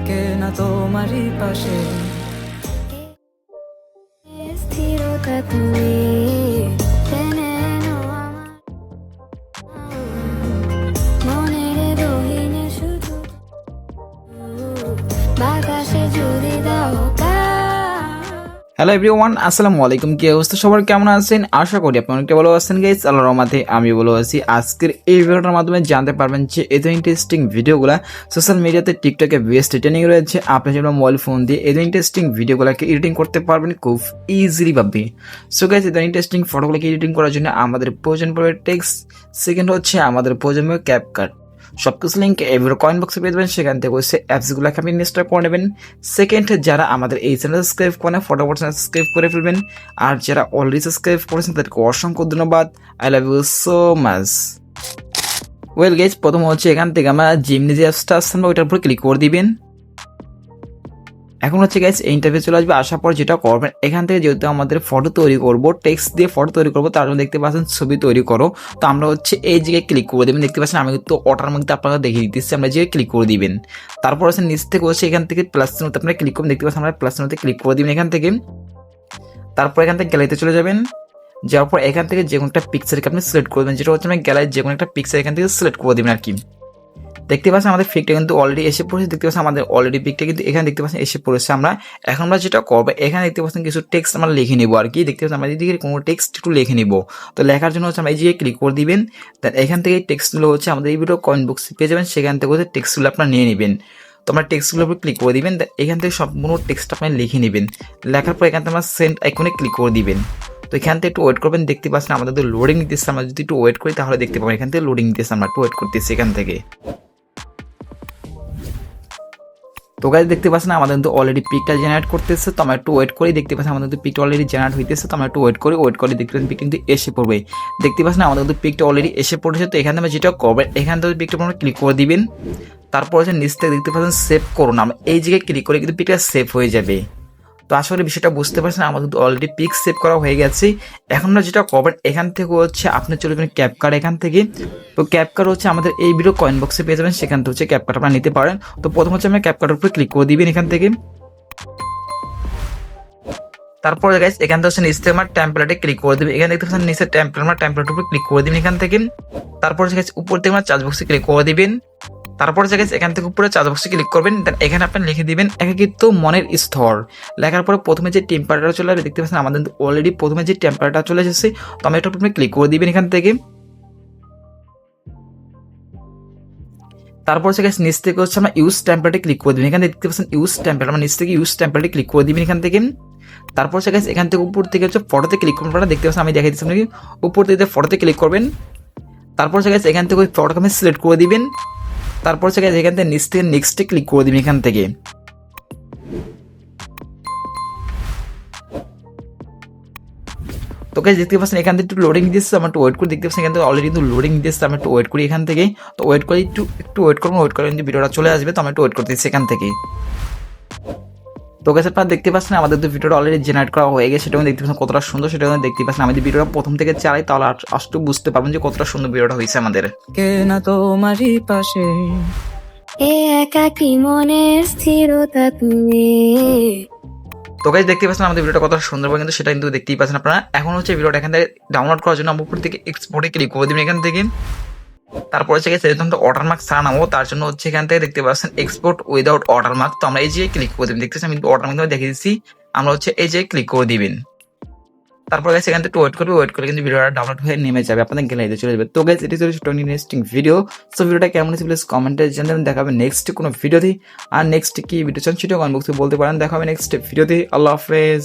কে না তোমারই পাশে স্থিরতা তুমি টেনে এনো আমার মনের গহীনে শুধু বাতাসে যদি দাও হ্যালো এভরিওয়ান, আসসালামু আলাইকুম। কি অবস্থা সবার, কেমন আছেন? আশা করি আপনারা অনেকটা ভালো আছেন গাইস। আল্লাহর রহমতে আমি ভালো আছি। আজকের এই ভিডিওটার মাধ্যমে জানতে পারবেন যে এত ইন্টারেস্টিং ভিডিওগুলো সোশ্যাল মিডিয়াতে টিকটকে বেস্ট ট্রেন্ডিং রয়েছে। আপনি যেন মোবাইল ফোন দিয়ে এত ইন্টারেস্টিং ভিডিওগুলোকে এডিটিং করতে পারবেন খুব ইজিলি ভাবে। সো গাইস, এত ইন্টারেস্টিং ফটোগুলোকে এডিটিং করার জন্য আমাদের প্রয়োজন পড়বে টেক্সট, সেকেন্ড হচ্ছে আমাদের প্রয়োজন হবে ক্যাপকাট। সবকিছু লিঙ্ক এভিডো কয়েন বক্সে পেয়ে যাবেন, সেখান থেকে হচ্ছে অ্যাপসগুলোকে আপনি ইনস্টল করে নেবেন। সেকেন্ড, যারা আমাদের এই চ্যানেল সাবস্ক্রাইব করেন ফটোফট সাবস্ক্রাইব করে ফেলবেন, আর যারা অলরেডি সাবস্ক্রাইব করেছেন তাদেরকে অসংখ্য ধন্যবাদ। I love you so much. Well guys, প্রথম হচ্ছে এখান থেকে আমরা জিমনি যে অ্যাপসটা আসছেন ওইটার উপর ক্লিক করে দিবেন। এখন হচ্ছে গাইস এই ইন্টারফেস চলে আসবে। আসার পর যেটা করবেন, এখান থেকে যেহেতু আমাদের ফটো তৈরি করব, টেক্সট দিয়ে ফটো তৈরি করব, তার জন্য দেখতে পাচ্ছেন ছবি তৈরি করো। তো আমরা হচ্ছে এই জায়গায় ক্লিক করে দেবেন। দেখতে পাচ্ছেন আমি কিন্তু অটার মধ্যে আপনারা দেখিয়ে দিতেছি, আমরা যে ক্লিক করে দিবেন। তারপর হচ্ছে নিচ থেকে হচ্ছে এখান থেকে প্লাস চিহ্নতে আপনারা ক্লিক করবেন। দেখতে পাচ্ছেন আমরা প্লাস চিহ্নতে ক্লিক করে দিবেন এখান থেকে। তারপর এখান থেকে গ্যালারিতে চলে যাবেন। যাওয়ার পর এখান থেকে যে কোনো একটা পিকচারকে আপনি সিলেক্ট করবেন, যেটা হচ্ছে আমরা গ্যালারির যে কোনো একটা পিকচার এখান থেকে সিলেক্ট করে দিবেন আর কি। দেখতে পাচ্ছেন আমাদের পিকটা কিন্তু অলরেডি এসে পড়েছে। দেখতে পাচ্ছেন আমাদের অলরেডি পিকটা কিন্তু এখানে দেখতে পাচ্ছেন এসে পড়েছে। আমরা যেটা করবো, এখানে দেখতে পাচ্ছেন কিছু টেক্সট আমরা লিখে নিবো আর কি। দেখতে পাচ্ছেন আমরা যদি কোনো টেক্সট একটু লিখে নিবো, তো লেখার জন্য হচ্ছে আমরা এই যে ক্লিক করে দিবেন। দেন এখান থেকে টেক্সটগুলো হচ্ছে আমাদের এই ভিডিও কয়েন বক্সে পেয়ে যাবেন, সেখান থেকে হচ্ছে টেক্সটগুলো আপনারা নিয়ে নেবেন। তো আমরা টেক্সটগুলোর উপর ক্লিক করে দিবেন। এখান থেকে সম্পূর্ণ টেক্সট আপনি লিখে নেবেন। লেখার পর এখান থেকে আমরা সেন্ড আইকনে ক্লিক করে দিবেন। তো এখান থেকে একটু ওয়েট করবেন। দেখতে পাচ্ছেন আমাদের লোডিং নিতেছে, আমরা যদি একটু ওয়েট করি তাহলে দেখতে পাবেন এখান থেকে লোডিং নিতেছে। আমরা একটু ওয়েট করতেছি এখান থেকে। তো গাইজ দেখতে পাচ্ছেন আমাদের কিন্তু অলরেডি পিকটা জেনারেট করতেছে। তো আমরা একটু ওয়েট করি। দেখতে পাচ্ছেন আমাদের কিন্তু পিকটা অলরেডি জেনারেট হইতেছে। তো আমরা একটু ওয়েট করি দেখতে পাচ্ছেন পিক কিন্তু এসে পড়বে। দেখতে পাচ্ছেন আমাদের কিন্তু পিকটা অলরেডি এসে পড়েছে। তো এখানে আমরা যেটা করবেন, এখান থেকে পিকটা আপনারা ক্লিক করে দিবেন। তারপর হচ্ছে নিচ থেকে দেখতে পাচ্ছেন সেভ করুন, আমরা এই জায়গায় ক্লিক করে কিন্তু পিকটা সেভ হয়ে যাবে। তো আসলে বিষয়টা বুঝতে পারছেন, আমাদের তো অলরেডি পিক সেভ করা হয়ে গেছে। এখন আমরা যেটা করবেন, এখান থেকে হচ্ছে আপনি চলে যাবেন ক্যাপকাট এখান থেকে। তো ক্যাপকাট হচ্ছে আমাদের এই ভিডিও কয়েন বক্সে পেয়ে যাবেন, সেখান থেকে হচ্ছে ক্যাপকাট আপনারা নিতে পারেন। তো প্রথম হচ্ছে আমরা ক্যাপকাটের উপরে ক্লিক করে দিবেন এখান থেকে। তারপরে গাইস এখান থেকে হচ্ছে নিচে আমার টেমপ্লেটে ক্লিক করে দিবেন। এখানে দেখতে পাচ্ছেন নিচে টেমপ্লেট, আমরা টেমপ্লেটের উপরে ক্লিক করে দিবেন এখান থেকে। তারপর হচ্ছে উপর থেকে আমরা চার্জ বক্সে ক্লিক করে দিবেন। তারপর এখান থেকে উপরে চার্জ বক্সে ক্লিক করবেন। দেন এখানে আপনি লিখে দিবেন একাকিত্ব মনের স্তর। লেখার পরে প্রথমে যে টেম্পারেচার চলে আসবে, দেখতে পাচ্ছেন আমাদের অলরেডি প্রথমে যে টেম্পারেচার চলে এসেছে। তো আমি এটা আপনি ক্লিক করে দিবেন এখান থেকে। তারপর নিচ থেকে হচ্ছে আমরা ইউজ টেম্পারেটে ক্লিক করে দিবেন। এখানে দেখতে পাচ্ছেন ইউজ টেম্পারেট, আমরা নিচ থেকে ইউজ টেম্পারেটে ক্লিক করে দিবেন এখান থেকে। তারপর এখান থেকে উপর থেকে হচ্ছে ফটোতে ক্লিক করবেন। আপনারা দেখতে পাচ্ছেন আমি দেখাই দিচ্ছি আপনাকে, উপর থেকে ফটোতে ক্লিক করবেন। তারপর এখান থেকে ওই ফটোকে আপনি সিলেক্ট করে দিবেন। তারপর এখান থেকে নিচ থেকে নেক্সটে ক্লিক করে দিবেন এখান থেকে। তো গাইস দেখতে পাচ্ছেন এখান থেকে একটু লোডিং দিচ্ছে, আমরা একটু ওয়েট করে। দেখতে পাচ্ছেন এখান থেকে অলরেডি কিন্তু লোডিং দিচ্ছে, আমরা একটু ওয়েট করি এখান থেকে। তো ওয়েট করে একটু ওয়েট করবো, ওয়েট করে কিন্তু ভিডিওটা চলে আসবে। তো আমরা একটু ওয়েট করতেছি এখান থেকে। তো গাইস আপনারা দেখতে পাচ্ছেন আমাদের তো ভিডিওটা অলরেডি জেনারেট করা হয়ে গেছে। সেটা দেখতে পাচ্ছেন কতটা সুন্দর, সেটা দেখতে পাচ্ছেন। আমি যদি ভিডিওটা প্রথম থেকে চালাই তাহলে আসলে বুঝতে পারবেন যে কতটা সুন্দর ভিডিওটা হয়েছে আমাদের। কে না তোমারই পাশে এ একাকী মনের স্থিরতা তুমি। তো গাইস দেখতে পাচ্ছেন আমাদের ভিডিওটা কতটা সুন্দর, কিন্তু সেটা কিন্তু দেখতেই পাচ্ছেন আপনারা। এখন হচ্ছে ভিডিওটা এখান থেকে ডাউনলোড করার জন্য আমরা উপর থেকে এক্সপোর্টে ক্লিক করে দিবেন এখান থেকে। তারপরে যেহেতু ওয়াটারমার্ক ছাড়া নামো, তার জন্য হচ্ছে এখান থেকে দেখতে পাচ্ছেন এক্সপোর্ট উইদাউট ওয়াটারমার্ক। তো আমরা এই যে ক্লিক করে দেবেন। দেখতেছি আমি ওয়াটারমার্ক দেখিয়ে দিচ্ছি, আমরা হচ্ছে এই যে ক্লিক করে দিবেন। তারপর গাইস এখান থেকে ওয়েট করে কিন্তু ভিডিওটা ডাউনলোড হয়ে নেমে যাবে, আপনাদের গ্যালারিতে চলে যাবে। তো গাইস এটি ছিল ইন্টারেস্টিং ভিডিও। সো ভিডিওটা কেমন হয়েছে প্লিজ কমেন্টে জানাবেন। দেখাবে নেক্সট কোনো ভিডিওতে। আর নেক্সট কি ভিডিও চান সেটাও কমেন্ট বক্সে বলতে পারেন। দেখাবে নেক্সট ভিডিওতে। আল্লাহ হাফেজ।